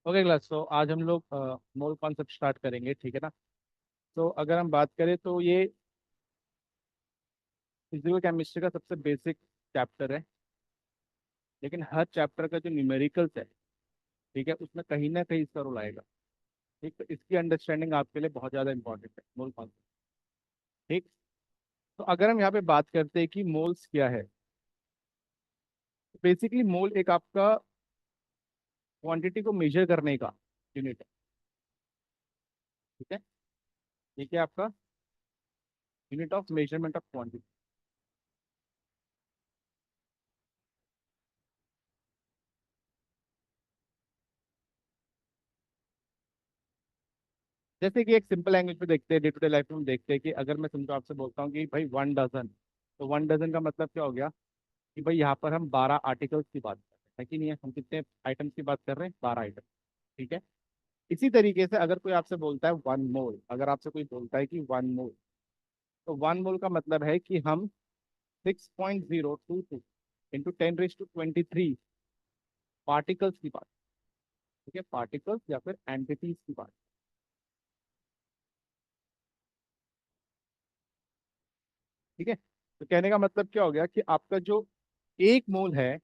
Okay class, तो आज हम लोग मोल कॉन्सेप्ट स्टार्ट करेंगे, ठीक है ना। तो अगर हम बात करें तो ये फिजिकल केमिस्ट्री का सबसे बेसिक चैप्टर है। लेकिन हर चैप्टर का जो न्यूमेरिकल्स है, ठीक है, उसमें कहीं ना कहीं इसका रोल आएगा। ठीक, तो इसकी अंडरस्टैंडिंग आपके लिए बहुत ज़्यादा इंपॉर्टेंट है, मोल कॉन्सेप्ट। ठीक, तो अगर हम यहाँ पे बात करते हैं कि मोल्स क्या है, बेसिकली मोल एक आपका क्वांटिटी को मेजर करने का यूनिट है। ठीक है, ये क्या है आपका unit of measurement of quantity. जैसे कि एक सिंपल लैंग्वेज में देखते हैं, डे टू डे लाइफ में हम देखते हैं कि अगर मैं समझो आपसे बोलता हूँ कि भाई 1 डजन, तो 1 डजन का मतलब क्या हो गया कि भाई यहाँ पर हम 12 आर्टिकल्स की बात कर रहे हैं, है कि नहीं है। हम कितने आइटम्स की बात कर रहे हैं? 12 आइटम। ठीक है, इसी तरीके से अगर कोई आपसे बोलता है 1 मोल, अगर आपसे कोई बोलता है कि 1 मोल, तो 1 मोल का मतलब है कि हम 6.022 इंटू 10⁻23 पार्टिकल्स की बात। ठीक है, पार्टिकल्स या फिर एंटिटीज की बात। ठीक है, तो कहने का मतलब क्या हो गया कि आपका जो 1 मोल है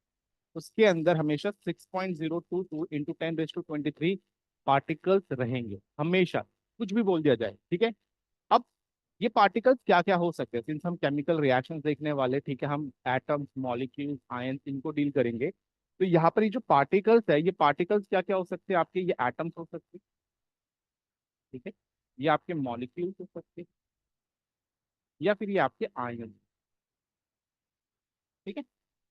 उसके अंदर हमेशा 6.022 इंटू 10⁻23 पार्टिकल्स रहेंगे हमेशा, कुछ भी बोल दिया जाए। ठीक है, अब ये पार्टिकल्स क्या क्या हो सकते हैं, सिंस हम केमिकल रिएक्शन देखने वाले, ठीक है, हम एटम्स, मॉलिक्यूल्स, आयंस, इनको डील करेंगे। तो यहाँ पर ये जो पार्टिकल्स है, ये पार्टिकल्स क्या क्या हो सकते हैं आपके? ये एटम्स हो सकते हैं, ठीक है, ये आपके मॉलिक्यूल्स हो सकते हैं, या फिर ये आपके आयन। ठीक है,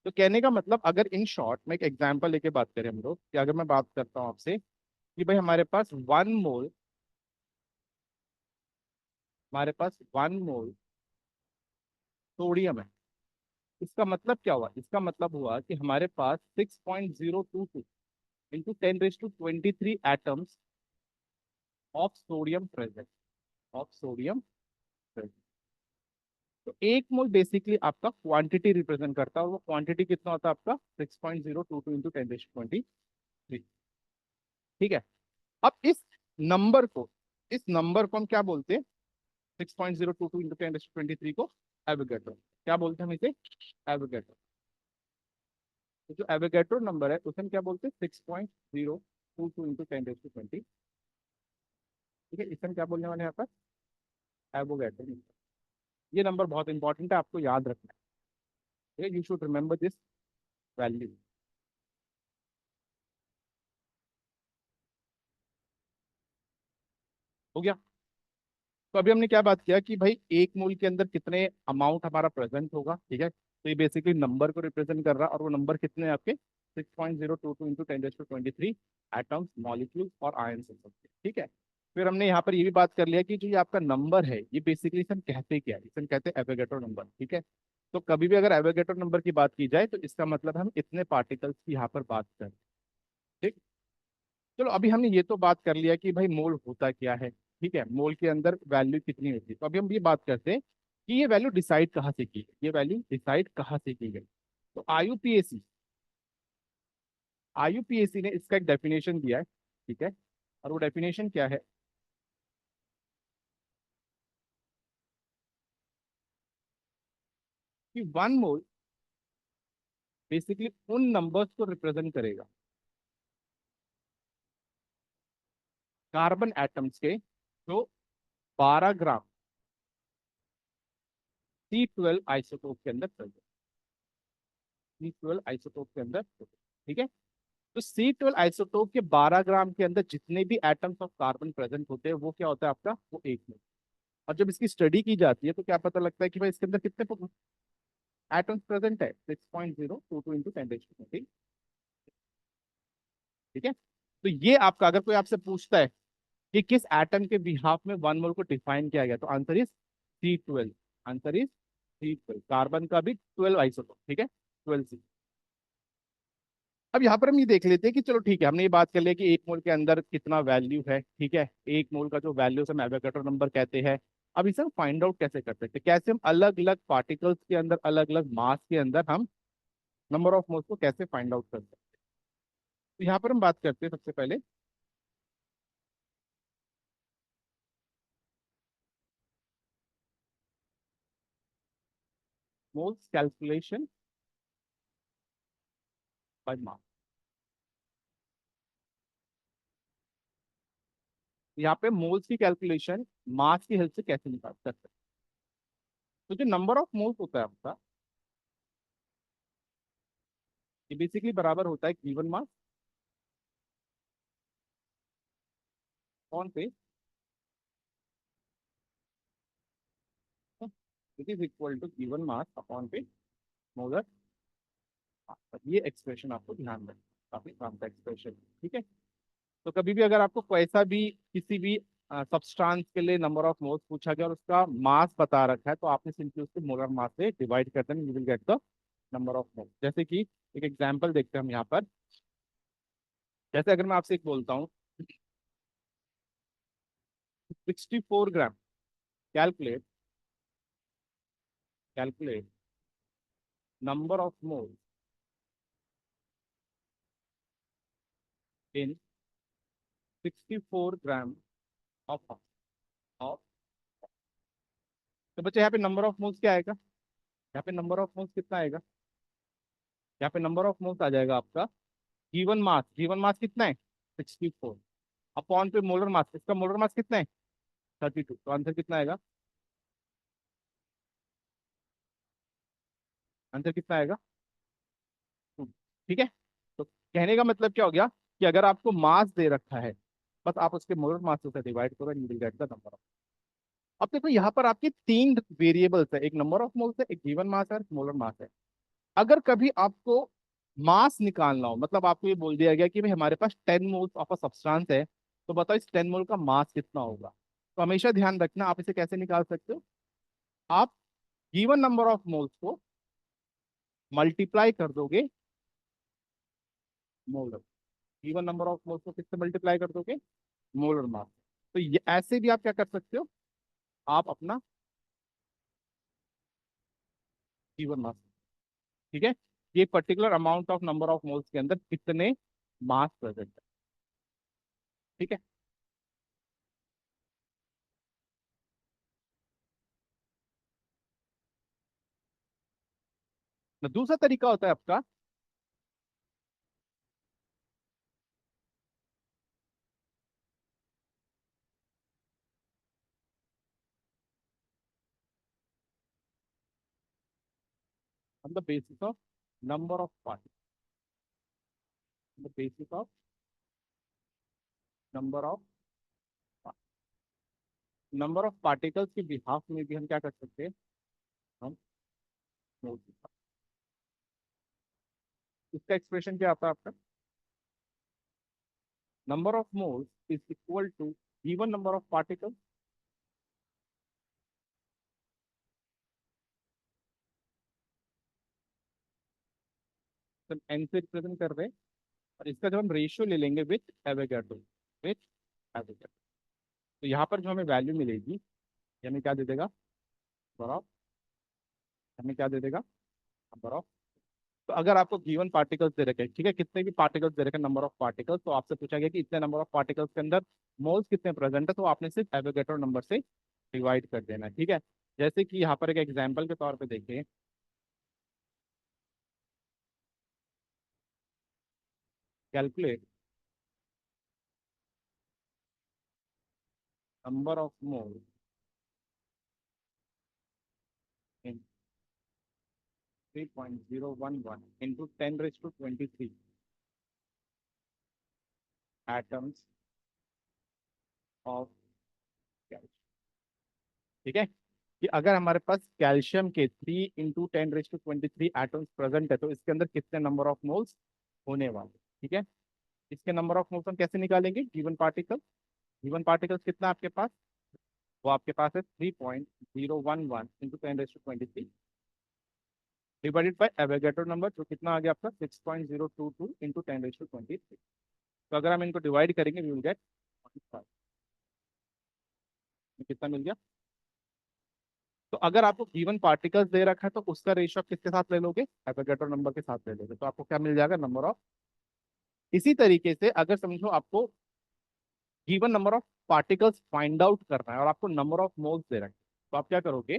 तो कहने का मतलब अगर इन शॉर्ट में एक एग्जांपल लेके बात करें हम लोग, कि अगर मैं बात करता हूँ आपसे कि भाई हमारे पास 1 मोल सोडियम है, इसका मतलब क्या हुआ? इसका मतलब हुआ कि हमारे पास 6.022 into 10⁻23 atoms of sodium present, of sodium present. तो 1 मोल बेसिकली आपका क्वांटिटी रिप्रेजेंट करता है, और वो क्वांटिटी कितना होता है आपका? 6.022 इंटू 10⁻23। ठीक है, अब इस नंबर को हम क्या बोलते हैं? 6.022 इंटू 10⁻23 को एवोगैड्रो, क्या बोलते हैं हम इसे? एवोगैड्रो। तो जो एवोगैड्रो नंबर है उसे हम क्या बोलते हैं? 6.022 इंटू 10⁻20। ठीक है, इसे हम क्या बोलने वाले हैं यहाँ पर? एवोगैड्रो। ये नंबर बहुत इंपॉर्टेंट है, आपको याद रखना है, you should remember this value. हो गया। तो अभी हमने क्या बात किया कि भाई 1 मोल के अंदर कितने अमाउंट हमारा प्रेजेंट होगा। ठीक है, तो ये बेसिकली नंबर को रिप्रेजेंट कर रहा है, और वो नंबर कितने हैं आपके? 6.022 इंटू 10⁻23 एटम्स, मॉलिक्यूल्स और आयंस हो सकते हैं। ठीक है, फिर हमने यहाँ पर ये भी बात कर लिया कि जो ये आपका नंबर है, ये बेसिकली इसे हम कहते क्या है? इसे हम कहते हैं एवोगैड्रो नंबर। ठीक है, तो कभी भी अगर एवोगैड्रो नंबर की बात की जाए तो इसका मतलब हम इतने पार्टिकल्स की यहाँ पर बात करें। ठीक, चलो अभी हमने ये तो बात कर लिया कि भाई मोल होता क्या है। ठीक है, मोल के अंदर वैल्यू कितनी होती है, तो अभी हम ये बात करते हैं कि ये वैल्यू डिसाइड कहाँ से की गई, ये वैल्यू डिसाइड कहाँ से की गई। तो आईयूपीएसी ने इसका एक डेफिनेशन दिया है। ठीक है, और वो डेफिनेशन क्या है कि 1 मोल बेसिकली उन नंबर्स को रिप्रेजेंट करेगा, कार्बन एटम्स के, जो 12 ग्राम C12 आइसोटोप के अंदर प्रेजेंट, C12 आइसोटोप के अंदर। ठीक है, तो C12 आइसोटोप के 12 ग्राम के अंदर जितने भी एटम्स ऑफ कार्बन प्रेजेंट होते हैं, वो क्या होता है आपका? वो 1 मोल। और जब इसकी स्टडी की जाती है तो क्या पता लगता है कि भाई इसके अंदर कितने एटम्स प्रेजेंट है? 6.022 इंटू 10⁻20। ठीक है, तो ये आपका, अगर कोई आपसे पूछता है कि किस एटम के बिहाफ में 1 मोल को डिफाइन किया गया, तो answer is C12। Answer is C12, carbon का भी 12 आइसोटोप। ठीक है, 12 C। अब यहाँ पर हम ये देख लेते हैं कि चलो ठीक है, हमने ये बात कर लिया कि 1 मोल के अंदर कितना वैल्यू है। ठीक है, 1 मोल का जो वैल्यू हम एवोगैड्रो नंबर कहते हैं। अब इसे हम फाइंड आउट कैसे कर सकते हैं? कैसे हम अलग अलग पार्टिकल्स के अंदर, अलग अलग मास के अंदर हम नंबर ऑफ मोल्स को कैसे फाइंड आउट कर सकते हैं? तो यहाँ पर हम बात करते हैं सबसे पहले मोल्स कैलकुलेशन बाय मास। यहाँ पे मोल्स की कैलकुलेशन मास की हेल्प से कैसे निकाल सकते हैं? तो जो नंबर ऑफ मोल्स होता है आपका, ये बेसिकली बराबर होता है गिवन मास कौन पे, it is equal to given mass upon पे मोलर। ये एक्सप्रेशन आपको ध्यान रखना, काफी काम का एक्सप्रेशन। ठीक है, तो कभी भी अगर आपको कैसा भी किसी भी सब्सटेंस के लिए नंबर ऑफ मोल्स पूछा गया और उसका मास बता रखा है, तो आपने सिंपली उसको मोलर मास से डिवाइड कर देना, you will get the number of moles. जैसे कि एक एग्जांपल देखते हैं हम यहाँ पर। जैसे अगर मैं आपसे एक बोलता हूँ 64 gram, calculate calculate number of moles in 64 gram of of. तो बच्चे यहाँ पे नंबर ऑफ मोल्स क्या आएगा? यहाँ पे नंबर ऑफ मोल्स कितना आएगा? यहाँ पे नंबर ऑफ मोल्स आ जाएगा आपका गिवन मास। गिवन मास कितना है? 64 अपॉन पे मोलर मास। इसका मोलर मास कितना है? 32। तो आंसर कितना आएगा? आंसर कितना आएगा? 2। ठीक है, तो कहने का मतलब क्या हो गया कि अगर आपको मास दे रखा है, बस आप उसके मोलर मास से डिवाइड करो and you will get the number of. अब देखो यहाँ पर आपके तीन वेरिएबल्स है, एक नंबर ऑफ मोल्स है, एक गिवन मास है, एक मोलर मास है। अगर कभी आपको मास निकालना हो, मतलब आपको ये बोल दिया गया कि भाई हमारे पास 10 मोल्स ऑफ अ सब्सटेंस है, तो बताओ इस 10 मोल का मास कितना होगा? तो हमेशा ध्यान रखना, आप इसे कैसे निकाल सकते हो? आप गिवन नंबर ऑफ मोल्स को मल्टीप्लाई कर दोगे molar. Given number of moles को किससे मल्टीप्लाई कर दोगे? Molar mass. तो ये ऐसे भी आप क्या कर सकते हो, आप अपना गिवन मास। ठीक है, ये particular amount of number of moles के अंदर कितने मास प्रेजेंट है। ठीक है, तो दूसरा तरीका होता है आपका, on the basis of number of particles, on the basis of number of number of particles के बिहाफ में भी हम क्या कर सकते हैं, हम मोल। इसका एक्सप्रेशन क्या आता है आपका? Number of moles is equal to given number of particles, N से रिप्रेजेंट कर रहे हैं, और इसका जब हम रेशियो ले लेंगे विथ एवोगाड्रो, विथ एवोगाड्रो, तो यहाँ पर जो हमें वैल्यू मिलेगी, ये हमें क्या दे देगा? नंबर ऑफ, हमें क्या दे देगा? Number of. तो अगर आपको गिवन पार्टिकल्स दे रखे हैं, ठीक है, कितने भी पार्टिकल्स दे रखे हैं, नंबर ऑफ पार्टिकल्स, तो आपसे पूछा गया कि इतने नंबर ऑफ पार्टिकल्स के अंदर मोल्स कितने प्रेजेंट है, तो आपने सिर्फ एवोगैड्रो नंबर से डिवाइड कर देना है। ठीक है, जैसे कि यहाँ पर एक एग्जांपल के तौर पे देखिए, calculate number of mole in 3.011 into 10⁻23 atoms of calcium. ठीक है, कि अगर हमारे पास कैल्शियम के 3 × 10⁻23 एटम्स प्रेजेंट है, तो इसके अंदर कितने नंबर ऑफ मोल्स होने वाले। ठीक है, इसके नंबर ऑफ मोल्स हम कैसे निकालेंगे? गिवन पार्टिकल, गिवन पार्टिकल्स कितना आपके पास? वो आपके पास है 3.011 into 10⁻23 divided by Avogadro number, जो कितना आ गया आपका? 6.022 इंटू 10⁻23। तो अगर हम इनको डिवाइड करेंगे, वी विल गेट 45। कितना मिल गया? तो अगर आपको गिवन पार्टिकल्स दे रखा है, तो उसका रेशियो आप किसके साथ ले लोगे? एवोगैड्रो नंबर के साथ ले लोगे, तो आपको क्या मिल जाएगा? Number of. इसी तरीके से अगर समझो आपको given number of particles find out करना है और आपको नंबर ऑफ मोल्स दे रखे हैं, तो आप क्या करोगे?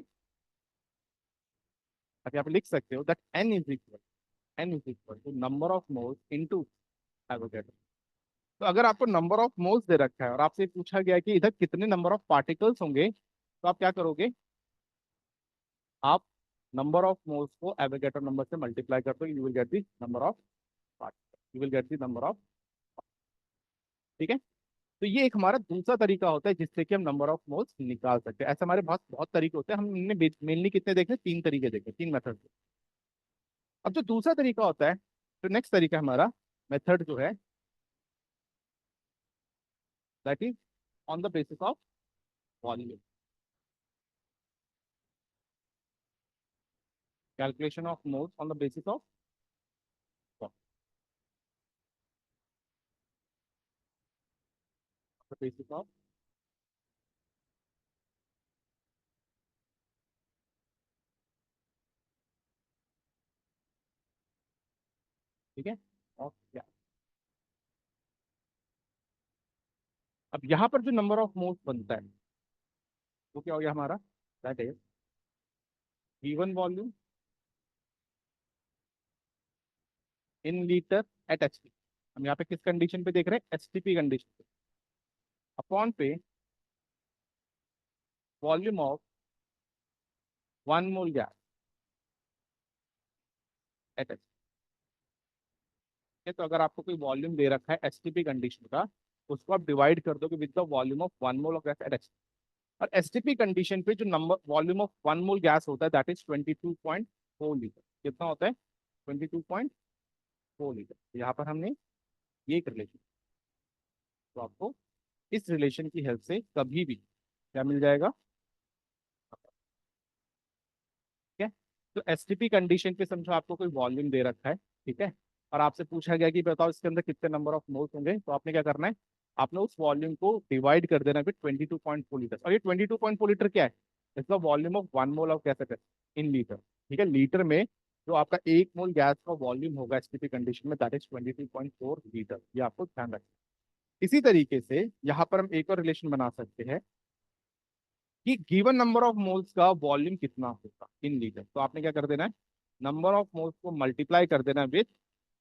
आप यहाँ पे लिख सकते हो that n is equal to number of moles into Avogadro. तो अगर आपको नंबर ऑफ मोल्स दे रखा है और आपसे पूछा गया है कि इधर कितने नंबर ऑफ पार्टिकल्स होंगे, तो आप क्या करोगे, आप नंबर ऑफ मोल्स को एवोगैड्रो नंबर से मल्टीप्लाई कर दो, you will get the number of particle, you will get the number of. ठीक है। तो ये एक हमारा दूसरा तरीका होता है जिससे कि हम नंबर ऑफ मोल्स निकाल सकते हैं। ऐसे हमारे बहुत बहुत तरीके होते हैं, हमने मेनली कितने देखे, तीन तरीके देखे, तीन मेथड। अब जो दूसरा तरीका होता है, तो नेक्स्ट तरीका हमारा मेथड जो है, that is on the basis of volume, calculation of moles on the basis of basis of. ठीक है। और क्या, अब यहाँ पर जो नंबर ऑफ मोल्स बनता है वो क्या हो गया हमारा, that is given volume in litre at H. हम यहाँ पे किस कंडीशन पे देख रहे हैं, एसटीपी कंडीशन पे, अपॉन पे volume of 1 mole gas at H. तो अगर आपको कोई वॉल्यूम दे रखा है एसटीपी कंडीशन का, उसको आप डिवाइड कर दोगे with the volume of 1 mole of gas at H. और एसटीपी कंडीशन पे जो number volume of 1 mole gas होता है दैट इज 22.4 लीटर। कितना होता है, 22.4 लीटर। यहाँ पर हमने ये एक रिलेशन, तो आपको इस रिलेशन की हेल्प से कभी भी क्या मिल जाएगा। ठीक है। तो एसटीपी कंडीशन पे समझो आपको कोई वॉल्यूम दे रखा है, ठीक है, और आपसे पूछा गया कि बताओ इसके अंदर कितने नंबर ऑफ मोल्स होंगे, तो आपने क्या करना है, आपने उस वॉल्यूम को डिवाइड कर देना विद 22.4 लीटर। और ये 22.4 लीटर क्या है, इसका volume of 1 mole of gas in litre. ठीक है। लीटर में जो आपका 1 मोल गैस का वॉल्यूम होगा एसटीपी कंडीशन में दैट इज 22.4 लीटर। ये आपको ध्यान रखना है। इसी तरीके से यहाँ पर हम एक और रिलेशन बना सकते हैं कि गिवन नंबर ऑफ मोल्स का वॉल्यूम कितना होगा इन लीटर। तो आपने क्या कर देना है, नंबर ऑफ मोल्स को मल्टीप्लाई कर देना विथ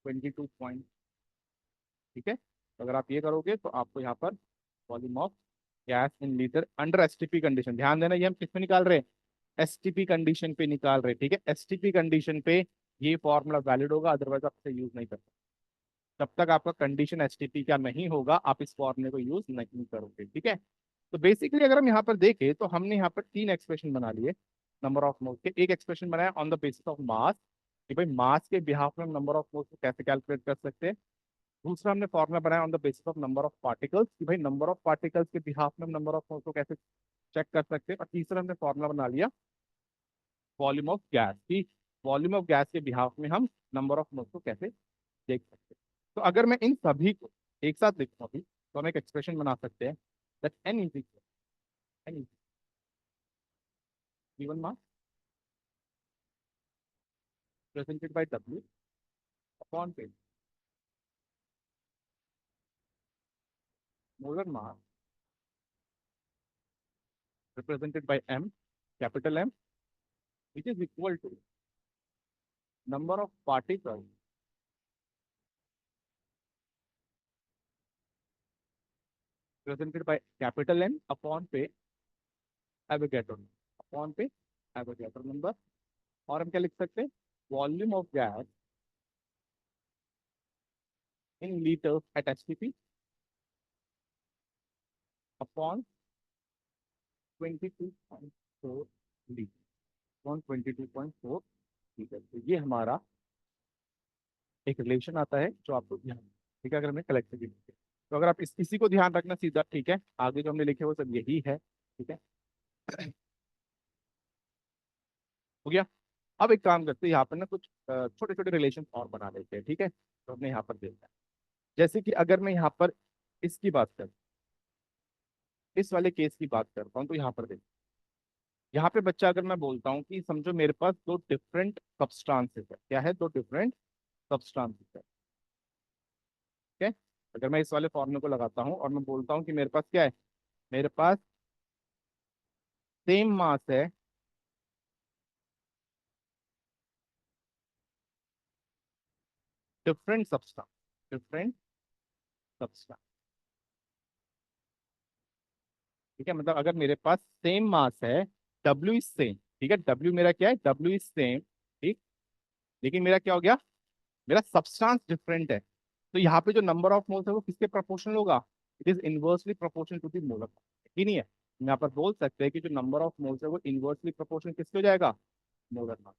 22 पॉइंट। ठीक है। तो अगर आप ये करोगे तो आपको यहाँ पर volume of gas in litre under STP condition, ध्यान देना ये हम किस में निकाल रहे हैं, एसटीपी कंडीशन पे निकाल रहे हैं। ठीक है। एसटीपी कंडीशन पे ये फॉर्मूला वैलिड होगा, अदरवाइज आप इसे यूज नहीं कर सकते। जब तक आपका कंडीशन एसटीपी का नहीं होगा आप इस फॉर्मूले को यूज नहीं करोगे। ठीक है। तो बेसिकली अगर हम यहाँ पर देखें तो हमने यहाँ पर तीन एक्सप्रेशन बना लिए नंबर ऑफ मोल्स के। एक एक्सप्रेशन बनाया on the basis of mass, कि भाई मास के बिहाफ में हम नंबर ऑफ मोल्स को कैसे कैलकुलेट कर सकते हैं। दूसरा हमने फॉर्मुला बनाया on the basis of number of particles, कि भाई नंबर ऑफ पार्टिकल्स के बिहाफ में हम नंबर ऑफ मोल्स को कैसे चेक कर सकते हैं। और तीसरा हमने फॉर्मुला बना लिया वॉल्यूम ऑफ गैस, की वॉल्यूम ऑफ गैस के बिहाफ में हम नंबर ऑफ मोल्स को कैसे देख सकते हैं। तो अगर मैं इन सभी को एक साथ लिखूं अभी, तो हम एक एक्सप्रेशन बना सकते हैं that N is equal, N is given mass presented by W upon P. Molar mass represented by M, capital M, which is equal to number of particles represented by capital N upon P Avogadro upon P Avogadro number। और हम क्या लिख सकते हैं, volume of gas in litres at HTP upon 22.4 litre, upon 22.4 litre. तो ये हमारा एक रिलेशन आता है जो आपको ध्यान, ठीक है, अगर हमने कलेक्ट की। तो अगर आप इसी को ध्यान रखना सीधा, ठीक है, आगे जो हमने लिखे वो सब यही है। ठीक है। हो गया। अब एक काम करते हैं, यहाँ पर ना कुछ छोटे छोटे रिलेशन और बना लेते हैं। ठीक है। तो हमने यहाँ पर देखा है, जैसे कि अगर मैं यहाँ पर इसकी बात करूँ, इस वाले केस की बात करता हूँ, तो यहाँ पर देख, यहाँ पे बच्चा अगर मैं बोलता हूँ कि समझो मेरे पास दो डिफरेंट सब्सटेंसेस है, क्या है, दो डिफरेंट सब्सटेंसेस है। ठीक है। अगर मैं इस वाले फॉर्मूले को लगाता हूँ और मैं बोलता हूँ कि मेरे पास क्या है, मेरे पास सेम मास है डिफरेंट सब्सटेंस, डिफरेंट सब्सटेंस। ठीक है, मतलब अगर मेरे पास सेम मास है, डब्ल्यू इज सेम, ठीक है, डब्ल्यू मेरा क्या है, डब्ल्यू इज सेम, ठीक, लेकिन मेरा क्या हो गया, मेरा सब्सटेंस डिफरेंट है, तो यहाँ पे जो नंबर ऑफ मोल्स है वो किसके प्रोपोर्शनल होगा, it is inversely proportional to the molar, ही नहीं है, हम यहाँ पर बोल सकते हैं कि जो नंबर ऑफ मोल्स है वो इनवर्सली प्रोपोर्शनल किसके हो जाएगा, मोलर मास।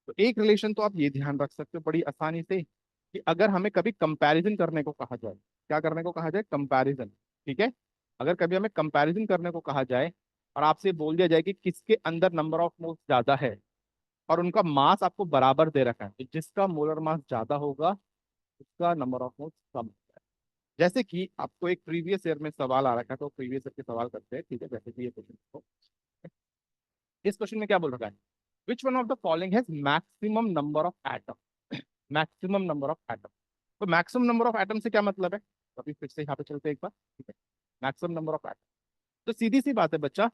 तो एक रिलेशन तो आप ये ध्यान रख सकते हो बड़ी आसानी से, कि अगर हमें कभी कंपैरिजन करने को कहा जाए, क्या करने को कहा जाए, कंपैरिजन, ठीक है, अगर कभी हमें कंपैरिजन करने को कहा जाए और आपसे बोल दिया जाए कि किसके अंदर नंबर ऑफ मोल्स ज्यादा है और उनका मास आपको बराबर दे रखा है, तो जिसका मोलर मास ज्यादा होगा उसका नंबर ऑफ मोल्स कम होता है। जैसे कि आपको एक प्रीवियस ईयर में सवाल आ रखा है, तो प्रीवियस ईयर के सवाल करते हैं, ठीक है, जैसे कि ये क्वेश्चन, इस क्वेश्चन में क्या बोल रखा है, which one of the following has maximum number of atom, maximum number of atom. तो मैक्सिमम नंबर ऑफ एटम से क्या मतलब है, तो अभी फिर से यहाँ पे चलते हैं एक बार, ठीक है, मैक्सिमम नंबर ऑफ एटम, तो सीधी सी बात है बच्चा,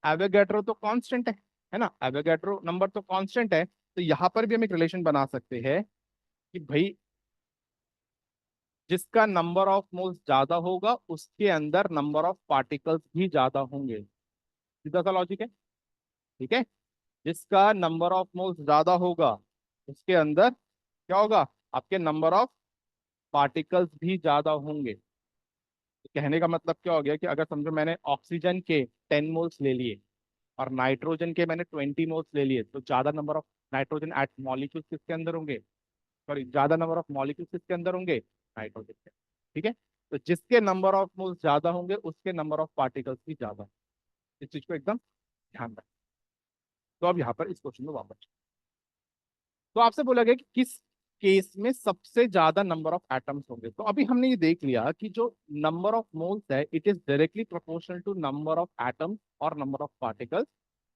एवोगैड्रो तो कांस्टेंट है ना, एवोगैड्रो नंबर तो कांस्टेंट है, तो यहाँ पर भी हम एक रिलेशन बना सकते हैं कि भाई जिसका नंबर ऑफ मोल्स ज्यादा होगा उसके अंदर नंबर ऑफ पार्टिकल्स भी ज्यादा होंगे, सीधा सा लॉजिक है, ठीक है, जिसका नंबर ऑफ मोल्स ज्यादा होगा उसके अंदर क्या होगा, आपके नंबर ऑफ पार्टिकल्स भी ज्यादा होंगे। तो कहने का मतलब क्या हो गया कि अगर समझो मैंने ऑक्सीजन के 10 मोल्स ले लिए और नाइट्रोजन के मैंने 20 मोल्स ले लिए, तो ज्यादा number of nitrogen eight molecules किसके अंदर होंगे, सॉरी ज्यादा नंबर ऑफ मॉलिक्यूल्स किसके अंदर होंगे, नाइट्रोजन के, ठीक है, तो जिसके नंबर ऑफ मोल्स ज्यादा होंगे उसके नंबर ऑफ पार्टिकल्स भी ज्यादा, इस चीज को एकदम ध्यान रखें। तो अब यहाँ पर इस क्वेश्चन में वापस, तो आपसे बोला गया कि किस केस में सबसे ज्यादा नंबर ऑफ एटम्स होंगे, तो अभी हमने ये देख लिया कि जो नंबर ऑफ मोल्स है it is directly proportional to number of atoms और नंबर ऑफ पार्टिकल्स।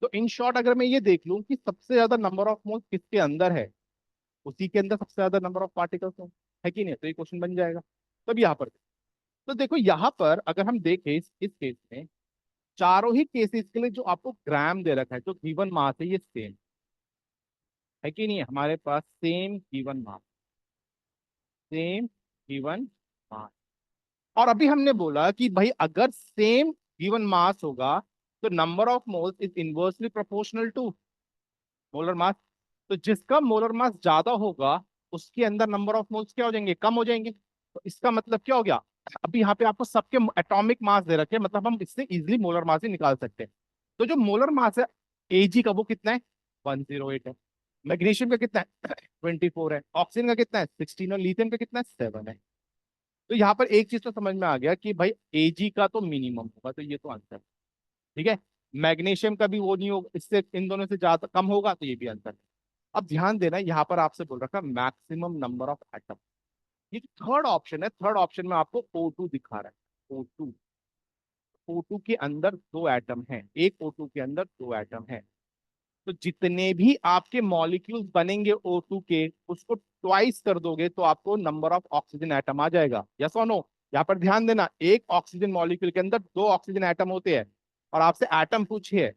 तो इन शॉर्ट अगर मैं ये देख लूं कि सबसे ज्यादा नंबर ऑफ मोल्स किसके अंदर है, उसी के अंदर सबसे ज्यादा नंबर ऑफ पार्टिकल्स है कि नहीं, तो ये क्वेश्चन बन जाएगा। तब यहाँ पर, तो देखो यहाँ पर अगर हम देखें इस केस में, चारों ही केसेस के लिए जो आपको ग्राम दे रखा है, जो गिवन मास है ये सेम है कि नहीं है, हमारे पास same given mass, same given mass, और अभी हमने बोला कि भाई अगर सेम गिवन मास होगा तो number of moles is inversely proportional to molar mass, तो जिसका मोलर मास ज्यादा होगा उसके अंदर नंबर ऑफ मोल्स क्या हो जाएंगे, कम हो जाएंगे। तो इसका मतलब क्या हो गया, अभी यहाँ पे आपको सबके एटॉमिक मास दे रखे हैं, मतलब हम इससे इजिली मोलर मास ही निकाल सकते हैं। तो जो मोलर मास है एजी का वो कितना है, 108 है, मैग्नीशियम का कितना है 24 है, ऑक्सीजन का कितना है 16, और लिथियम का कितना है 7 है। तो यहाँ पर एक चीज तो समझ में आ गया कि भाई एजी का तो मिनिमम होगा, तो ये तो आंसर है, ठीक है, मैग्नीशियम का भी वो नहीं होगा, इससे इन दोनों से ज्यादा कम होगा, तो ये भी आंसर है। अब ध्यान देना यहाँ पर आपसे बोल रखा मैक्सिमम नंबर ऑफ एटम, ये जो थर्ड ऑप्शन है, थर्ड ऑप्शन में आपको O2 दिखा रहा है, O2, O2 के अंदर दो एटम है, एक O2 के अंदर दो एटम है, तो जितने भी आपके मॉलिक्यूल्स बनेंगे O2 के उसको ट्वाइस कर दोगे तो आपको नंबर ऑफ ऑक्सीजन एटम आ जाएगा, यस और नो। यहाँ पर ध्यान देना, एक ऑक्सीजन मॉलिक्यूल के अंदर दो ऑक्सीजन एटम होते हैं और आपसे एटम पूछे है,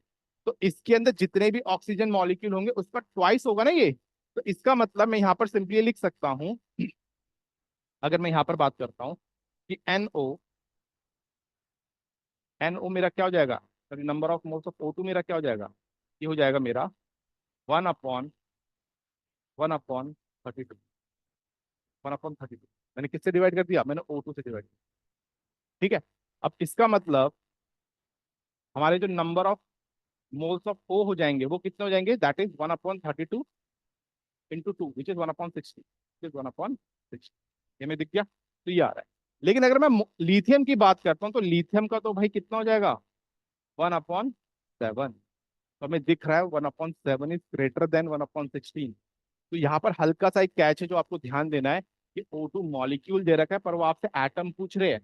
तो इसके अंदर जितने भी ऑक्सीजन मॉलिक्यूल होंगे उसका ट्वाइस होगा ना ये, तो इसका मतलब मैं यहाँ पर सिंपली लिख सकता हूँ, अगर मैं यहाँ पर बात करता हूँ कि NO मेरा क्या हो जाएगा, number of moles of O2 मेरा क्या हो जाएगा, ये हो जाएगा मेरा 1/32, 1/32 मैंने किससे डिवाइड कर दिया, मैंने O2 से डिवाइड किया, ठीक है। अब इसका मतलब हमारे जो number of moles of O हो जाएंगे वो कितने हो जाएंगे, that is 1/32 into 2 which is 1/60, which is 1/60, ये में दिख गया, तो ये आ रहा है। लेकिन अगर मैं लिथियम की बात करता हूँ तो लिथियम का तो भाई कितना हो जाएगा 1/7, तो हमें दिख रहा है 1/7 इज ग्रेटर देन 1/16। तो यहाँ पर हल्का सा एक कैच है जो आपको ध्यान देना है कि O2 मॉलिक्यूल दे रखा है पर वो आपसे एटम पूछ रहे हैं,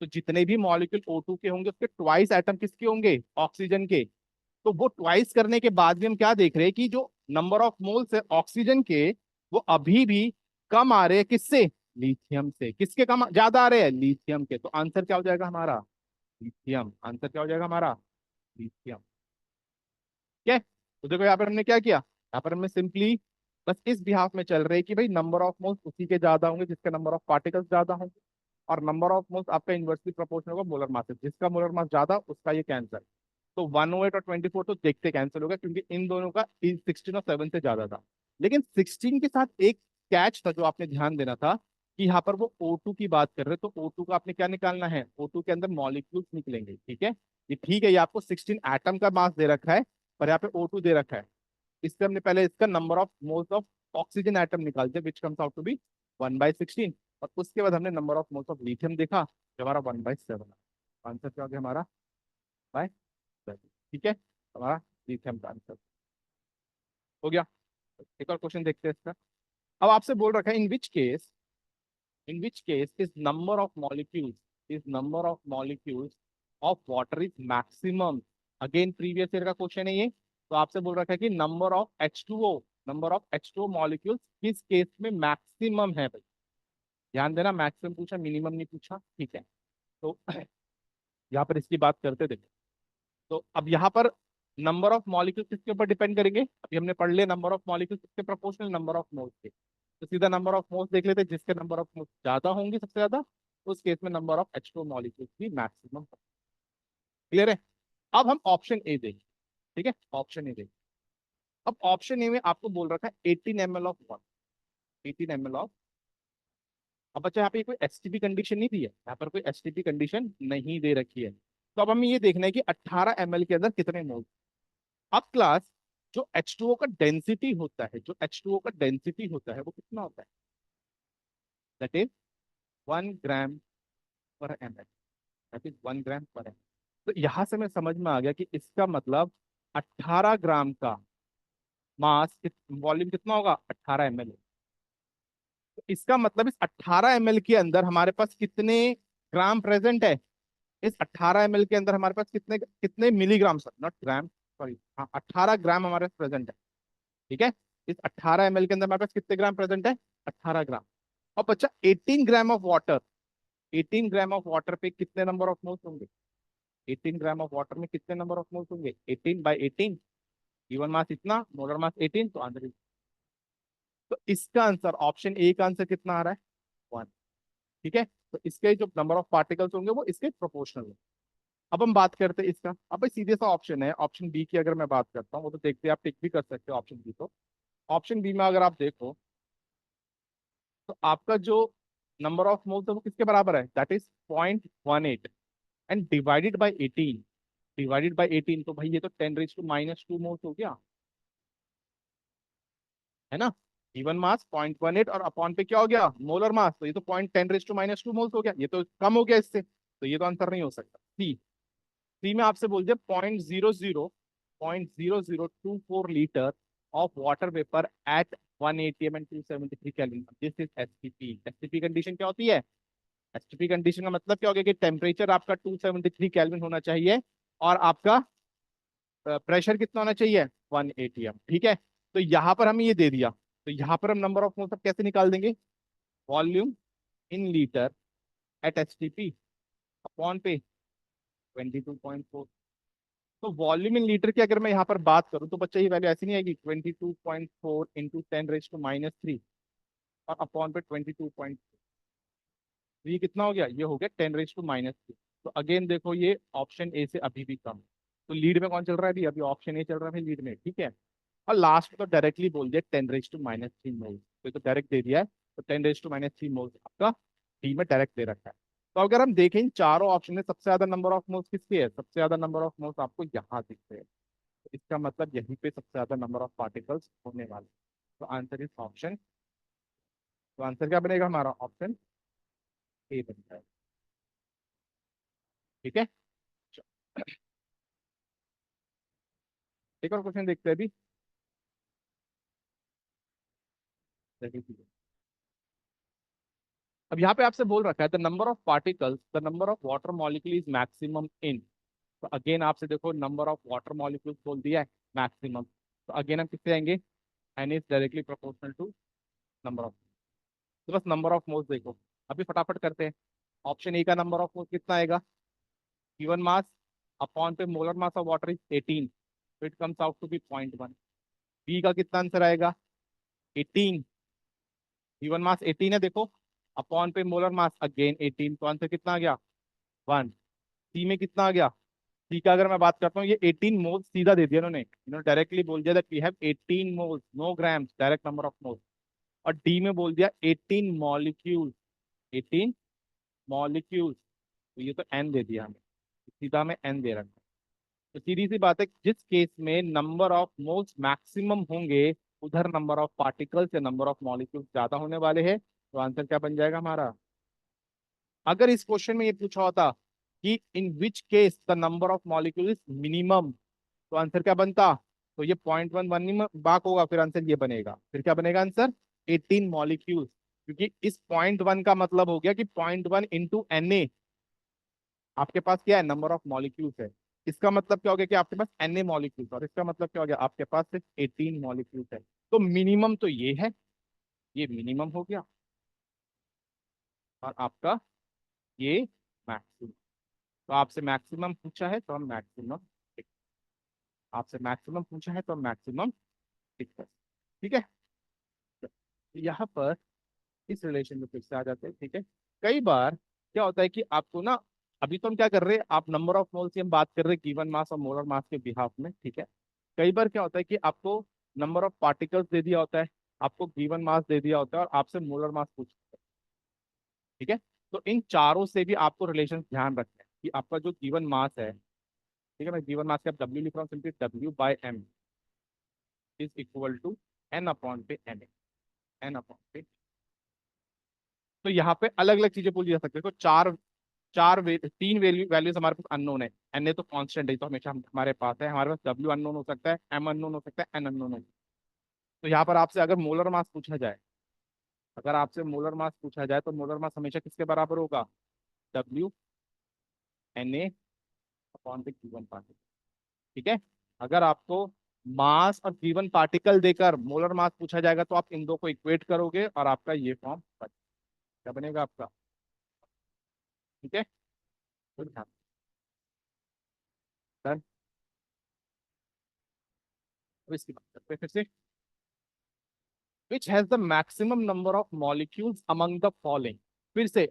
तो जितने भी मॉलिक्यूल O2 के होंगे उसके ट्वाइस एटम किसके होंगे, ऑक्सीजन के। तो वो ट्वाइस करने के बाद भी हम क्या देख रहे हैं कि जो नंबर ऑफ मोल्स है ऑक्सीजन के वो अभी भी कम आ रहे हैं, किससे, लिथियम से, किसके कम ज्यादा आ रहे हैं, लिथियम के, तो आंसर क्या हो जाएगा हमारा, लिथियम, आंसर क्या हो जाएगा हमारा, लिथियम। ठीक है, तो देखो यहाँ पर हमने क्या किया, यहाँ पर हमने सिंपली बस इस बिहाफ में चल रहे हैं कि भाई नंबर ऑफ मोल्स उसी के ज्यादा होंगे जिसका नंबर ऑफ पार्टिकल्स ज्यादा होंगे, और नंबर ऑफ मोल्स आपका इन्वर्सली प्रोपोर्शनल होगा मोलर मास से, जिसका मोलर मास ज्यादा उसका ये कैंसर। तो 108 और 24 तो देखते कैंसिल होगा, क्योंकि इन दोनों का 16 और 7 से ज्यादा था। लेकिन 16 के साथ एक कैच था जो आपने ध्यान देना था, कि यहाँ पर वो O2 की बात कर रहे हैं, तो O2 का आपने क्या निकालना है, O2 के अंदर मॉलिक्यूल्स निकलेंगे, ठीक है। ये ठीक है, ये आपको 16 एटम का मास दे रखा है, पर यहाँ पे O2 दे रखा है। इससे हमने पहले इसका number of moles of oxygen atom निकाल दिया, which comes out to be 1/16। और उसके बाद हमने number of moles of lithium देखा, जो हमारा 1/7। आंसर क्या हो गया हमारा, बाय 7। ठीक है, हमारा लिथियम का आंसर हो गया। एक और क्वेश्चन देखते हैं इसका। अब आपसे बोल रखा है in which case is number of molecules of water is maximum। Again previous year का क्वेश्चन है ये। तो आपसे बोल रखा है कि नंबर ऑफ H2O मॉलिक्यूल्स किस केस में मैक्सिमम है भाई। ध्यान देना, मैक्सिमम पूछा, मिनिमम नहीं पूछा, ठीक है। तो यहाँ पर इसकी बात करते देखो। तो अब यहाँ पर नंबर ऑफ मॉलिक्यूल्स किसके ऊपर डिपेंड करेंगे, अभी हमने पढ़ लिया नंबर ऑफ मॉलिक्यूल्स किसके प्रोपोर्शनल, नंबर ऑफ मोल्स के। तो सीधा नंबर ऑफ मोल्स देख लेते हैं, जिसके नंबर ऑफ मोल्स ज्यादा होंगे सबसे ज्यादा, उस केस में नंबर ऑफ H2 मॉलिक्यूल्स भी मैक्सिमम। क्लियर है। अब हम ऑप्शन ए देखें, ठीक है, ऑप्शन ए देखें। अब ऑप्शन ए में आपको बोल रखा है 18 ml of water, 18 ml of. अब बच्चा यहाँ पे कोई एसटीपी कंडीशन नहीं दी है, यहाँ पर कोई एसटीपी कंडीशन नहीं दे रखी है। तो अब हमें ये देखना है कि 18 ml के अंदर कितने मोल। अब क्लास, जो H2O का डेंसिटी होता है, जो H2O का डेंसिटी होता है वो कितना होता है, दैट इज 1 ग्राम पर ml, दैट इज 1 ग्राम पर ml। तो यहां से मैं समझ में आ गया कि इसका मतलब 18 ग्राम का मास, वॉल्यूम कितना होगा, 18 ml। तो इसका मतलब इस 18 ml के अंदर हमारे पास कितने ग्राम प्रेजेंट है, इस 18 ml के अंदर हमारे पास कितने कितने milligram, sir not gram, sorry, हाँ 18 ग्राम हमारे पास प्रेजेंट है, ठीक है। इस 18 ml के अंदर हमारे पास कितने ग्राम प्रेजेंट है, 18 ग्राम। और बच्चा 18 gram of water, 18 gram of water पे कितने नंबर ऑफ मोल्स होंगे, 18 ग्राम ऑफ वाटर में कितने नंबर ऑफ मोल्स होंगे, 18/18। गिवन मास इतना, मोलर मास 18, तो आंसर। तो इसका आंसर ऑप्शन ए का आंसर कितना आ रहा है, 1। ठीक है, तो इसके जो नंबर ऑफ पार्टिकल्स होंगे वो इसके प्रोपोर्शनल है। अब हम बात करते हैं इसका। अब भाई सीधे सा ऑप्शन है, ऑप्शन बी की अगर मैं बात करता हूँ, वो तो देखते हैं, आप टिक भी कर सकते हो ऑप्शन बी। तो ऑप्शन बी में अगर आप देखो, तो आपका जो नंबर ऑफ मोल्स है वो किसके बराबर है, that is 0.18, and divided by 18, तो भाई ये तो 10⁻⁻² मोल्स हो गया, है ना। गिवन मास 0.18 और अपॉन पे क्या हो गया, मोलर मास, तो ये तो 0.10⁻² मोल्स हो गया, ये तो कम हो गया इससे, तो ये तो आंसर नहीं हो सकता। सी में आपसे बोल दिया 0.0024 litre of water vapour eight 180 and 273 kelvin, this is STP. STP condition क्या होती है, एसटीपी कंडीशन का मतलब क्या हो गया कि टेम्परेचर आपका 273 केल्विन होना चाहिए, और आपका प्रेशर कितना होना चाहिए, 1 atm, ठीक है। तो यहाँ पर हमें ये दे दिया, तो यहाँ पर हम नंबर ऑफ मोल्स कैसे निकाल देंगे, volume in litre at STP upon पे 22.4। तो वॉल्यूम इन लीटर की अगर मैं यहाँ पर बात करूँ, तो बच्चा ये वैल्यू ऐसी नहीं आएगी, 22.4 इंटू 10⁻³ और अपॉन पे 22.4, तो ये कितना हो गया, ये हो गया 10⁻³ तो अगेन देखो ये ऑप्शन ए से अभी भी कम है। तो लीड में कौन चल रहा है अभी, अभी ऑप्शन ए चल रहा है लीड में, ठीक है। और लास्ट में तो डायरेक्टली बोल दिया 10⁻³ मोल्स, तो डायरेक्ट दे दिया है, तो 10⁻³ मोल्स आपका डी में डायरेक्ट दे रखा है। तो अगर हम देखें इन चारों ऑप्शन में सबसे ज्यादा नंबर ऑफ मोल्स किसके है, सबसे ज्यादा नंबर ऑफ मोल्स आपको यहाँ दिखते हैं, तो इसका मतलब यहीं पे सबसे ज्यादा नंबर ऑफ पार्टिकल्स होने वाले। तो आंसर इज ऑप्शन, तो आंसर क्या बनेगा हमारा, ऑप्शन ए बनता है, ठीक है। एक और क्वेश्चन देखते हैं अभी, देखिए। अब यहाँ पे आपसे बोल रखा है the number of particles, the number of water molecule is maximum in. तो अगेन आपसे देखो नंबर ऑफ वाटर मॉलिक्यूल्स बोल दिया है मैक्सिमम, तो अगेन हम किससे आएंगे, N is directly proportional to number of. तो बस नंबर ऑफ मोल्स देखो, अभी फटाफट करते हैं। ऑप्शन ए का नंबर ऑफ मोल्स कितना आएगा, गिवन मास अपॉन पे molar mass of water is 18, तो it comes out to be 0.1। B का कितना आंसर आएगा, 18, गिवन मास 18 है देखो, अपॉन पे मोलर मास अगेन 18, तो आंसर कितना आ गया 1। सी में कितना आ गया, सी का अगर मैं बात करता हूँ, ये 18 मोल्स सीधा दे दिया इन्होंने डायरेक्टली बोल दिया that we have 18 moles, no grams, direct number of moles. और डी में बोल दिया 18 मॉलिक्यूल, 18 मॉलिक्यूल, तो ये तो एन दे दिया हमें, सीधा में एन दे रखा है। तो सीधी सी बात है, जिस केस में नंबर ऑफ मोल्स मैक्सिमम होंगे, उधर नंबर ऑफ पार्टिकल्स या नंबर ऑफ मॉलिक्यूल्स ज्यादा होने वाले हैं, तो आंसर क्या बन जाएगा हमारा। अगर इस क्वेश्चन में ये पूछा होता कि in which case the number of molecule is minimum, तो आंसर क्या बनता, तो ये 0.1 मिनिमम बाक होगा, फिर आंसर ये बनेगा, फिर क्या बनेगा आंसर 18 मॉलिक्यूल्स, क्योंकि इस 0.1 का मतलब हो गया कि 0.1 इंटू Na, आपके पास क्या है नंबर ऑफ मॉलिक्यूल्स है, इसका मतलब क्या हो गया कि आपके पास Na मॉलिक्यूल्स, और इसका मतलब क्या हो गया आपके पास सिर्फ 18 मॉलिक्यूल्स है। तो मिनिमम तो ये है, ये मिनिमम हो गया, और आपका ये मैक्सिमम। तो आपसे मैक्सिमम पूछा है तो हम मैक्सिमम, आपसे मैक्सिमम पूछा है तो हम मैक्सिमम टिक कर, ठीक है। तो यहाँ पर इस रिलेशन में फिर से आ जाते हैं, ठीक है। कई बार क्या होता है कि आपको ना, अभी तो हम क्या कर रहे हैं, आप नंबर ऑफ मोल्स की हम बात कर रहे हैं गिवन मास और मोलर मास के बिहाफ में, ठीक है। कई बार क्या होता है कि आपको नंबर ऑफ पार्टिकल्स दे दिया होता है, आपको गिवन मास दे दिया होता है, और आपसे मोलर मास पूछ, ठीक है। तो इन चारों से भी आपको रिलेशन ध्यान रखना है कि आपका जो गिवन मास है, ठीक है, मैं गिवन मास का डब्ल्यू लिख रहा हूँ, simply W by M is equal to N upon पे एन, एन अपॉन पे। तो यहाँ पे अलग अलग चीजें पूछी जा सकती है, तो तीन वैल्यूज हमारे पास अननोन है, एन ए तो कांस्टेंट है, तो हमेशा हमारे पास है, हमारे पास डब्ल्यू अननोन हो सकता है, एम अननोन हो सकता है, एन अननोन हो सकता है। तो यहाँ पर आपसे अगर मोलर मास पूछा जाए, अगर आपसे मोलर मास पूछा जाए, तो मोलर मास हमेशा किसके बराबर होगा, डब्ल्यू एन ए अपॉन पे गिवन पार्टिकल, ठीक है। अगर आपको मास और गिवन पार्टिकल देकर मोलर मास पूछा जाएगा, तो आप इन दो को इक्वेट करोगे और आपका ये फॉर्म क्या बनेगा आपका, ठीक है। तो ध्यान, डन। अब इसकी बात करते हैं फिर से, which has the maximum number of molecules among the following। फिर से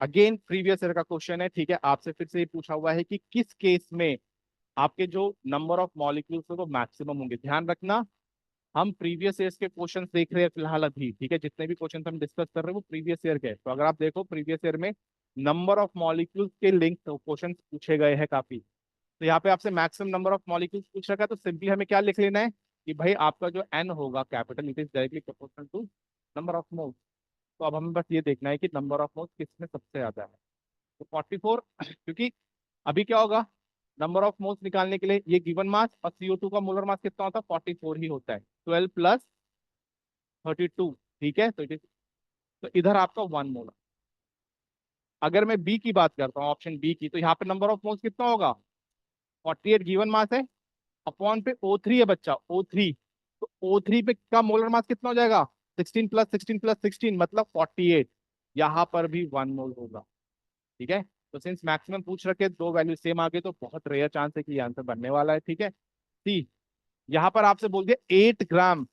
अगेन प्रीवियस ईयर का क्वेश्चन है, ठीक है, आपसे फिर से ये पूछा हुआ है कि किस केस में आपके जो नंबर ऑफ मॉलिक्यूल्स है वो मैक्सिमम होंगे। ध्यान रखना, हम प्रीवियस ईयर के क्वेश्चन देख रहे हैं फिलहाल अभी, ठीक है, जितने भी क्वेश्चन हम डिस्कस कर रहे हैं वो प्रीवियस ईयर के, तो अगर आप देखो प्रीवियस ईयर में नंबर ऑफ मॉलिक्यूल्स के लिंक क्वेश्चन पूछे गए हैं काफी। तो यहाँ पे आपसे मैक्सिमम नंबर ऑफ मॉलिक्यूल्स पूछ रखा है, तो सिंपली हमें क्या लिख लेना है कि भाई आपका जो एन होगा capital, it is directly proportional to number of moles. तो अब हमें बस ये देखना है कि नंबर ऑफ मोल्स किसमें सबसे ज्यादा है, तो 44 क्योंकि अभी क्या होगा, नंबर ऑफ मोल्स निकालने के लिए ये गिवन मास और CO2 का मोलर मास कितना होता है 44 ही होता है, 12 प्लस 32, ठीक है। तो इट इज, तो इधर आपका 1 मोल। अगर मैं बी की बात करता हूँ, ऑप्शन बी की, तो यहाँ पे नंबर ऑफ मोल्स कितना होगा, 48 गिवन मास है, अपॉन पे O3 है बच्चा, O3, तो O3 पे का मोलर मास कितना हो जाएगा 16 प्लस 16 प्लस 16 मतलब 48, यहाँ पर भी 1 मोल होगा, ठीक है। तो सिंस मैक्सिमम पूछ रखे, दो वैल्यू सेम आ गए, तो बहुत रेयर चांस है कि ये आंसर बनने वाला है, ठीक है। सी, यहाँ पर आपसे बोल दिया 8 ग्राम,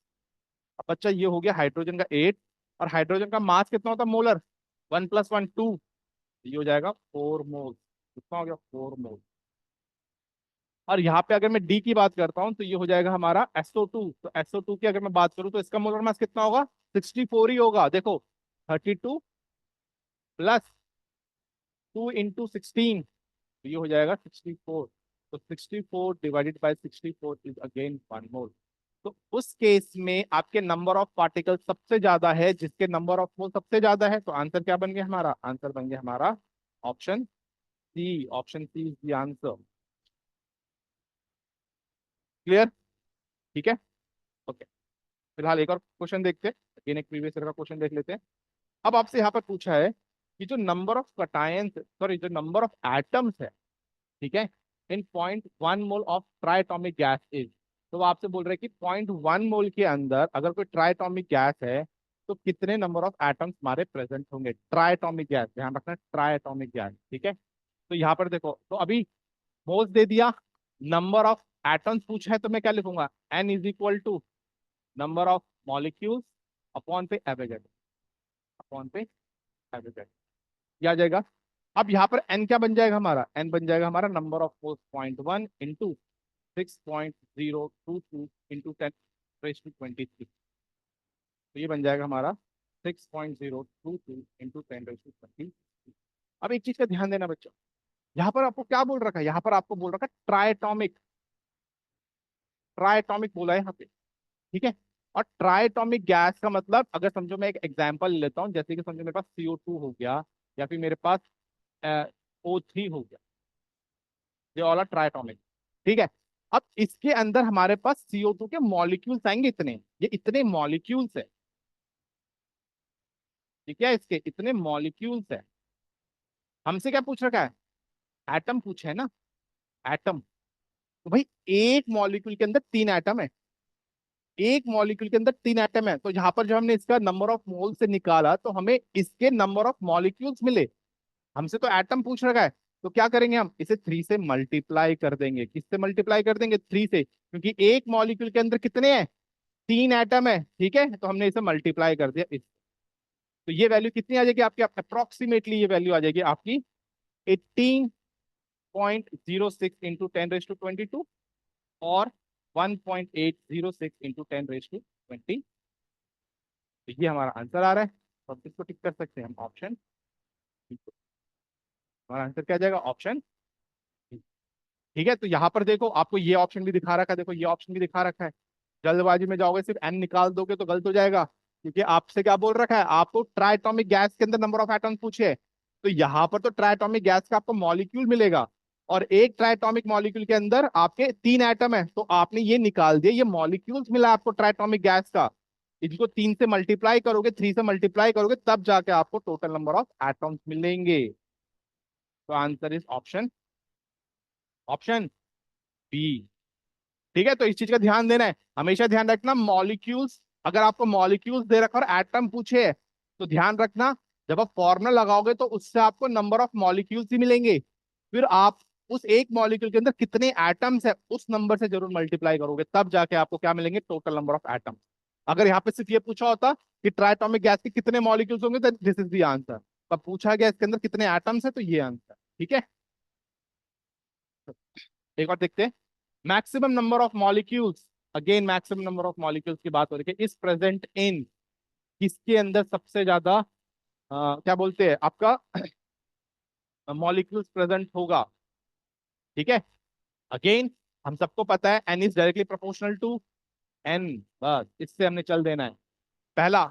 अब बच्चा ये हो गया हाइड्रोजन का 8, और हाइड्रोजन का मास कितना होता है मोलर, 1 + 1 2, ये हो जाएगा 4 मोल, कितना हो गया 4 मोल। और यहाँ पे अगर मैं डी की बात करता हूँ, तो ये हो जाएगा हमारा SO2, तो SO2 की अगर मैं बात करूँ, तो इसका मोलर मास कितना होगा 64 ही होगा, देखो 32 प्लस 2 × 16, तो ये हो जाएगा 64, तो 64 डिवाइडेड बाय 64 इज अगेन 1 मोल। तो उस केस में आपके नंबर ऑफ पार्टिकल सबसे ज्यादा है, जिसके नंबर ऑफ मोल सबसे ज्यादा है, तो आंसर क्या बन गया हमारा, आंसर बन गया हमारा option C, option C is the answer. Clear, ठीक है, ओके। फिलहाल एक और क्वेश्चन देखते हैं, अगेन एक प्रीवियस ईयर का क्वेश्चन देख लेते हैं। अब आपसे यहाँ पर पूछा है कि जो नंबर ऑफ कटायंस, सॉरी जो नंबर ऑफ एटम्स है, ठीक है, इन 0.1 mole of triatomic gas is, तो वो आपसे बोल रहे हैं कि 0.1 मोल के अंदर अगर कोई ट्राइटोमिक गैस है, तो कितने नंबर ऑफ एटम्स हमारे प्रेजेंट होंगे, ट्राइटोमिक गैस, ध्यान रखना ट्राइटोमिक गैस, ठीक है। तो यहाँ पर देखो, तो अभी मोल्स दे दिया, नंबर ऑफ एटम्स पूछा है, तो मैं क्या लिखूंगा, N is equal to number of molecules upon per average atom, upon per average atom, ये आ जाएगा। अब यहाँ पर एन क्या बन जाएगा हमारा, एन बन जाएगा हमारा number of force 0.1 into 6.022 into 10⁻23। तो ये बन जाएगा हमारा 6.022 इंटू 10⁻23। अब एक चीज का ध्यान देना बच्चों, यहाँ पर आपको क्या बोल रखा है, यहाँ पर आपको बोल रखा है ट्राइटॉमिक, ट्राइटॉमिक बोला है यहाँ पे, ठीक है। और ट्राइटॉमिक गैस का मतलब, अगर समझो मैं एक एग्जांपल लेता हूँ, जैसे कि समझो मेरे पास CO2 हो गया, या फिर मेरे पास O3 हो गया, ये ऑल आर ट्राइटॉमिक, ठीक है। अब इसके अंदर हमारे पास CO2 के मॉलिक्यूल्स आएंगे इतने, ये इतने मॉलिक्यूल्स है, ठीक है, इसके इतने मॉलिक्यूल्स है। हमसे क्या पूछ रखा है, एटम पूछे है ना, एटम। तो भाई एक मॉलिक्यूल के अंदर 3 एटम है, एक मॉलिक्यूल के अंदर 3 एटम है, तो यहाँ पर जब हमने इसका नंबर ऑफ मोल से निकाला तो हमें इसके नंबर ऑफ मॉलिक्यूल्स मिले। हमसे तो एटम पूछ रखा है, तो क्या करेंगे, हम इसे 3 से मल्टीप्लाई कर देंगे। किससे मल्टीप्लाई कर देंगे, 3 से, क्योंकि एक मॉलिक्यूल के अंदर कितने हैं, 3 एटम है, ठीक है। तो हमने इसे मल्टीप्लाई कर दिया इस, तो ये वैल्यू कितनी आ जाएगी आपकी, अप्रोक्सीमेटली ये वैल्यू आ जाएगी आपकी 18.06 इंटू 10⁻22 और 1.806 इंटू 10⁻20। तो ये हमारा आंसर आ रहा है, तो अब इसको टिक कर सकते हैं हम, ऑप्शन। हमारा आंसर क्या आ जाएगा, ऑप्शन। ठीक है, तो यहाँ पर देखो आपको ये ऑप्शन भी दिखा रखा है, देखो ये ऑप्शन भी दिखा रखा है। जल्दबाजी में जाओगे सिर्फ एन निकाल दोगे तो गलत हो जाएगा, क्योंकि आपसे क्या बोल रखा है, आपको ट्राइटॉमिक गैस के अंदर नंबर ऑफ एटम्स पूछे, तो यहाँ पर तो ट्राइटॉमिक गैस का आपको मॉलिक्यूल मिलेगा, और एक ट्राइटॉमिक मॉलिक्यूल के अंदर आपके 3 एटम है, तो आपने ये निकाल दिया, ये मॉलिक्यूल्स मिला आपको ट्राइटॉमिक गैस का। इनको 3 से मल्टीप्लाई करोगे, 3 से मल्टीप्लाई करोगे, तब जाके आपको टोटल नंबर ऑफ एटम्स मिलेंगे। तो answer is option, option B. ठीक है, तो इस चीज का ध्यान देना है, हमेशा ध्यान रखना मॉलिक्यूल्स, अगर आपको मॉलिक्यूल्स दे रखा और एटम पूछे तो ध्यान रखना, जब आप फॉर्मूला लगाओगे तो उससे आपको नंबर ऑफ मॉलिक्यूल्स ही मिलेंगे, फिर आप उस एक मॉलिक्यूल के अंदर कितने एटम्स है उस नंबर से जरूर मल्टीप्लाई करोगे, तब जाके आपको क्या मिलेंगे, टोटल नंबर ऑफ एटम। अगर यहाँ पे सिर्फ ये पूछा होता कि ट्राइटॉमिक गैस के कितने मॉलिक्यूल्स होंगे, तो दिस इज द आंसर। तब पूछा गया इसके अंदर कितने एटम्स है, तो ये आंसर, ठीक है। एक और देखते हैं, maximum number of molecules, again maximum number of molecules की बात हो रही है, इज प्रेजेंट इन, किसके अंदर सबसे ज्यादा क्या बोलते हैं आपका मॉलिक्यूल्स प्रेजेंट होगा, ठीक है। अगेन हम सबको पता है N is directly proportional to N, बस इससे हमने चल देना है। पहला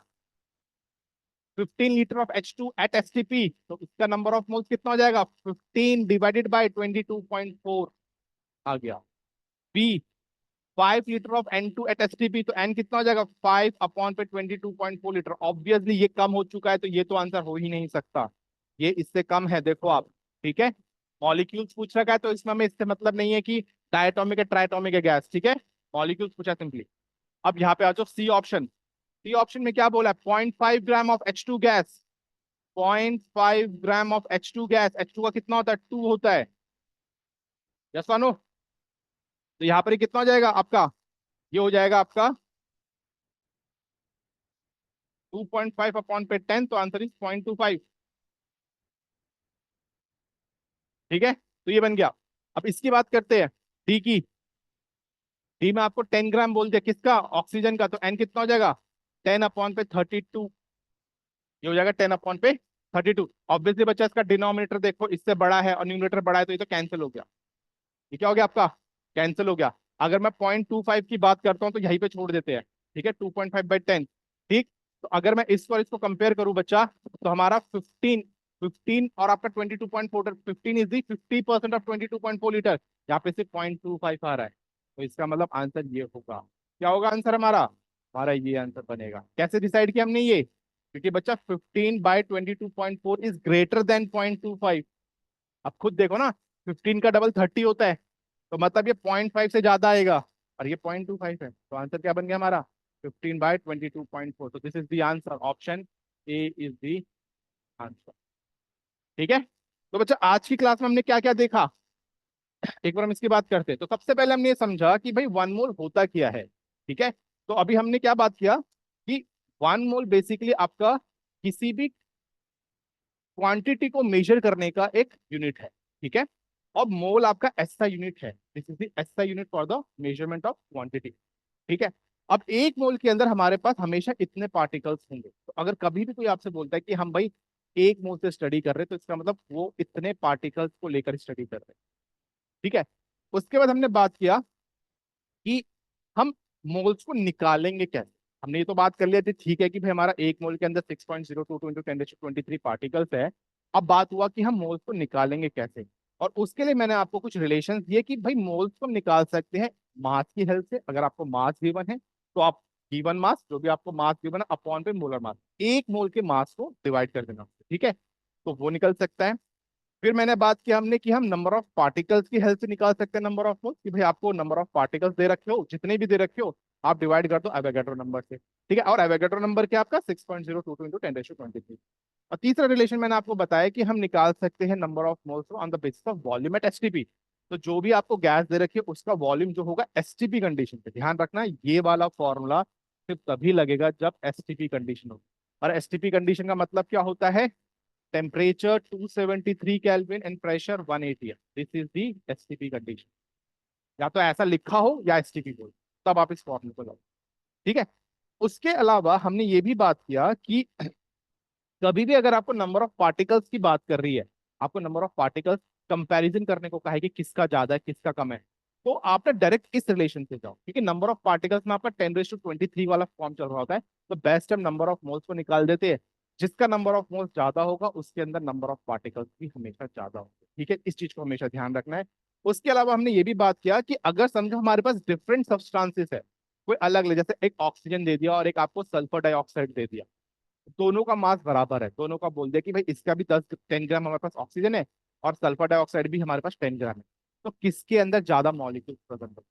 15 litre of H2 eight STP, तो इसका नंबर ऑफ मोल्स कितना हो जाएगा, 15 डिवाइडेड बाय 22.4 आ गया। B 5 litre of N2 at STP, तो N कितना हो जाएगा, 5 अपॉन पे 22.4 लीटर। ऑब्वियसली ये कम हो चुका है, तो ये तो आंसर हो ही नहीं सकता, ये इससे कम है, देखो आप, ठीक है। मॉलिक्यूल्स पूछ रखा है, तो इसमें हमें इससे मतलब नहीं है कि डायटोमिक है ट्राइटोमिक है गैस, ठीक है। मॉलिक्यूल्स पूछा सिंपली। अब यहाँ पे आ जाओ सी ऑप्शन, सी ऑप्शन में क्या बोला है, 0.5 gram of H2 gas, 0.5 gram of H2 gas, H2 का कितना होता है, 2 होता है, यस मानो। तो यहाँ पर ये कितना हो जाएगा आपका, ये हो जाएगा आपका 2.5 अपॉन पे 10, तो आंसर इज 0.25, ठीक है। तो ये बन गया। अब इसकी बात करते हैं डी की, डी में आपको 10 ग्राम बोल दिया, किसका, ऑक्सीजन का, तो एन कितना हो जाएगा, 10 अपॉन पे 32, ये हो जाएगा 10 अपॉन पे 32। ऑब्वियसली बच्चा इसका डिनोमिनेटर देखो इससे बड़ा है और न्यूमरेटर बड़ा है, तो ये तो कैंसिल हो गया, ये क्या हो गया आपका, कैंसिल हो गया। अगर मैं 0.25 की बात करता हूँ तो यहीं पे छोड़ देते हैं, ठीक है, 2.5/10, ठीक। तो अगर मैं इसको और इसको कंपेयर करूं बच्चा, तो हमारा 15 और आपका 22.4, 15 इज दी 50% ऑफ 22.4 लीटर, यहाँ पे सिर्फ 0.25 आ रहा है, तो इसका मतलब आंसर ये होगा। क्या होगा आंसर हमारा, हमारा ये आंसर बनेगा। कैसे डिसाइड किया हमने ये, क्योंकि बच्चा 15/22.4 इज ग्रेटर देन 0.25। अब खुद देखो ना, 15 का डबल 30 होता है, तो मतलब ये 0.5 से ज्यादा आएगा, और ये 0.25 है, तो आंसर क्या बन गया हमारा, 15/22.4। तो this is the answer, option A is the answer, ठीक है। तो बच्चा आज की क्लास में हमने क्या क्या देखा, एक बार हम इसकी बात करते हैं। तो सबसे पहले हमने ये समझा कि भाई वन मोल होता क्या है, ठीक है। तो अभी हमने क्या बात किया कि वन मोल बेसिकली आपका किसी भी क्वांटिटी को मेजर करने का एक यूनिट है, ठीक है। और मोल आपका ऐसा यूनिट है, दिस इज द ऐसा unit for the measurement of quantity, ठीक है। अब एक मोल के अंदर हमारे पास हमेशा इतने पार्टिकल्स होंगे, तो अगर कभी भी कोई आपसे बोलता है कि हम भाई एक मोल से स्टडी कर रहे हैं, तो इसका मतलब वो इतने पार्टिकल्स को लेकर स्टडी कर रहे हैं, ठीक है। उसके बाद हमने बात किया कि हम मोल्स को निकालेंगे कैसे। हमने ये तो बात कर लिया थी, ठीक है, कि भाई हमारा एक मोल के अंदर 6.022 इंटू 10⁻23 पार्टिकल्स है। अब बात हुआ कि हम मोल्स को निकालेंगे कैसे, और उसके लिए मैंने आपको कुछ रिलेशंस दिए कि भाई मोल्स को निकाल सकते हैं मास की हेल्प से। अगर आपको मास गिवन है तो आप गिवन मास, जो भी आपको मास गिवन है, अपॉन पे मोलर मास, एक मोल के मास को डिवाइड कर देना, ठीक है, तो वो निकल सकता है। फिर मैंने बात की हमने कि हम नंबर ऑफ पार्टिकल्स की हेल्प से निकाल सकते हैं नंबर ऑफ मोल्स, कि भाई आपको नंबर ऑफ पार्टिकल्स दे रखे हो, जितने भी दे रखे हो आप डिवाइड कर दो एवोगैड्रो नंबर से, ठीक है। और एवोगैड्रो नंबर क्या आपका 6.022 इंटू 10⁻23। और तीसरा रिलेशन मैंने आपको बताया कि हम निकाल सकते हैं number of moles on the basis of volume at STP. तो जो भी आपको गैस दे रखी है उसका वॉल्यूम जो होगा एसटीपी कंडीशन पे, ध्यान रखना ये वाला फॉर्मूला सिर्फ तभी लगेगा जब एसटीपी कंडीशन हो। और एसटीपी कंडीशन का मतलब क्या होता है, टेम्परेचर 273 केल्विन एंड प्रेशर 180 है, this is the STP condition. या तो ऐसा लिखा हो या एसटीपी बोल, तब आप इस फॉर्मूले को लगाओ, ठीक है। उसके अलावा हमने ये भी बात किया कि कभी भी अगर आपको नंबर ऑफ पार्टिकल्स की बात कर रही है, आपको नंबर ऑफ पार्टिकल्स कंपैरिजन करने को कहा है कि किसका ज्यादा है किसका कम है, तो आप ना डायरेक्ट इस रिलेशन से जाओ, क्योंकि नंबर ऑफ पार्टिकल्स में आपका 10⁻23 वाला फॉर्म चल रहा होता है। तो बेस्ट हम नंबर ऑफ मोल्स को निकाल देते हैं, जिसका नंबर ऑफ मोल्स ज्यादा होगा उसके अंदर नंबर ऑफ पार्टिकल्स भी हमेशा ज्यादा होगा, ठीक है। इस चीज को हमेशा ध्यान रखना है। उसके अलावा हमने ये भी बात किया कि अगर समझो हमारे पास डिफरेंट सब्सटेंसेस है, कोई अलग ले, जैसे एक ऑक्सीजन दे दिया और एक आपको सल्फर डाइऑक्साइड दे दिया, दोनों का मास बराबर है, दोनों का बोल दिया कि भाई इसका भी 10-10 ग्राम हमारे पास ऑक्सीजन है और सल्फर डाइऑक्साइड भी हमारे पास 10 ग्राम है, तो किसके अंदर ज्यादा मॉलिक्यूल प्रेजेंट है,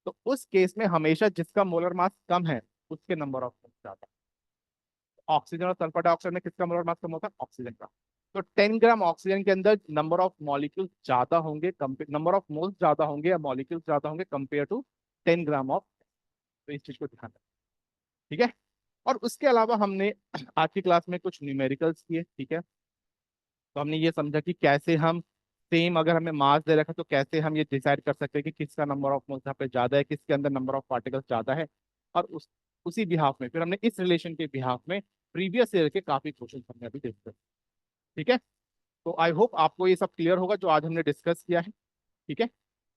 तो उस केस में हमेशा जिसका मोलर मास कम है उसके नंबर ऑफ मोल्स ज्यादा। ऑक्सीजन और सल्फर डाइऑक्साइड में किसका मोलर मास कम होता है, ऑक्सीजन का। तो 10 ग्राम ऑक्सीजन के अंदर नंबर ऑफ मॉलिक्यूल ज्यादा होंगे, नंबर ऑफ मोल्स ज्यादा होंगे या मॉलिक्यूल ज्यादा होंगे कंपेयर टू 10 ग्राम ऑफ। तो इस चीज को ध्यान रखना, ठीक है। और उसके अलावा हमने आज की क्लास में कुछ न्यूमेरिकल्स किए, ठीक है। तो हमने ये समझा कि कैसे हम सेम अगर हमें मास दे रखा तो कैसे हम ये डिसाइड कर सकते हैं कि किसका नंबर ऑफ मोल्स यहाँ पे ज्यादा है, किसके अंदर नंबर ऑफ पार्टिकल्स ज्यादा है। और उसी बिहाफ में फिर हमने इस रिलेशन के बिहाफ में प्रीवियस ईयर के काफी क्वेश्चन हमने अभी डिस्कस, ठीक है। तो आई होप आपको ये सब क्लियर होगा जो आज हमने डिस्कस किया है, ठीक है।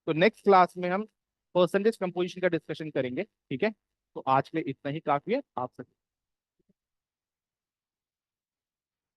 तो नेक्स्ट क्लास में हम परसेंटेज कंपोजिशन का डिस्कशन करेंगे, ठीक है। तो आज के लिए इतना ही काफी है, आप सब